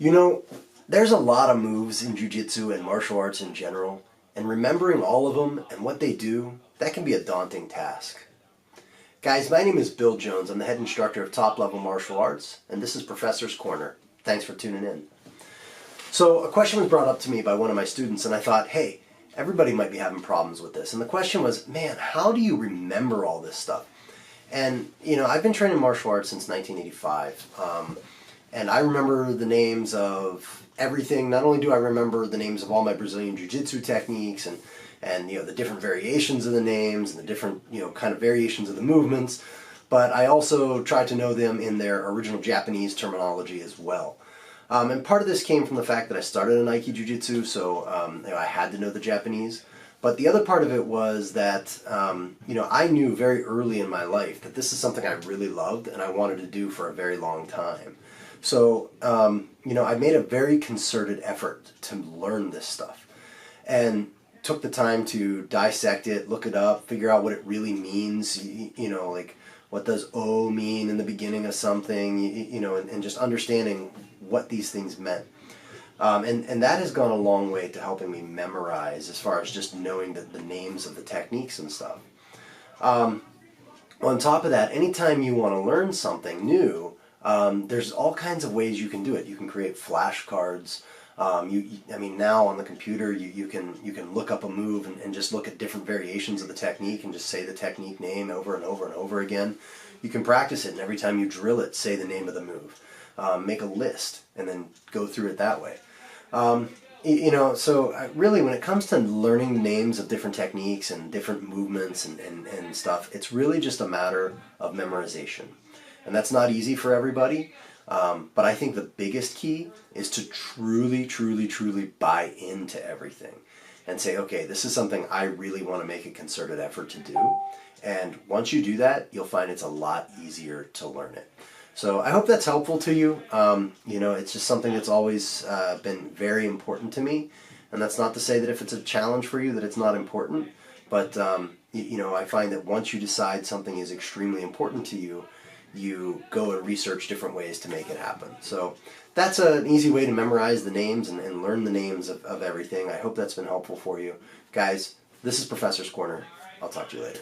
You know, there's a lot of moves in Jiu-Jitsu and martial arts in general, and remembering all of them and what they do, that can be a daunting task. Guys, my name is Bill Jones. I'm the head instructor of Top Level Martial Arts, and this is Professor's Corner. Thanks for tuning in. So a question was brought up to me by one of my students, and I thought, hey, everybody might be having problems with this. And the question was, man, how do you remember all this stuff? And, you know, I've been training martial arts since 1985. And I remember the names of everything. Not only do I remember the names of all my Brazilian Jiu-Jitsu techniques and you know, the different variations of the names and the different, you know, kind of variations of the movements, but I also try to know them in their original Japanese terminology as well. And part of this came from the fact that I started in Aiki Jiu-Jitsu, so you know, I had to know the Japanese. But the other part of it was that you know, I knew very early in my life that this is something I really loved and I wanted to do for a very long time. So, you know, I made a very concerted effort to learn this stuff and took the time to dissect it, look it up, figure out what it really means, you know, like what does O mean in the beginning of something, you know, and just understanding what these things meant. And that has gone a long way to helping me memorize as far as just knowing the names of the techniques and stuff. On top of that, anytime you want to learn something new, there's all kinds of ways you can do it. You can create flashcards. I mean, now on the computer, you can look up a move and just look at different variations of the technique and just say the technique name over and over and over again. You can practice it, and every time you drill it, say the name of the move. Make a list and then go through it that way. You know, so really when it comes to learning the names of different techniques and different movements and stuff, it's really just a matter of memorization. And that's not easy for everybody, but I think the biggest key is to truly buy into everything and say, okay, this is something I really want to make a concerted effort to do. And once you do that, you'll find it's a lot easier to learn it. So I hope that's helpful to you. You know, it's just something that's always been very important to me. And that's not to say that if it's a challenge for you that it's not important. But, you know, I find that once you decide something is extremely important to you, you go and research different ways to make it happen. So that's an easy way to memorize the names and learn the names of everything. I hope that's been helpful for you. Guys, this is Professor's Corner. I'll talk to you later.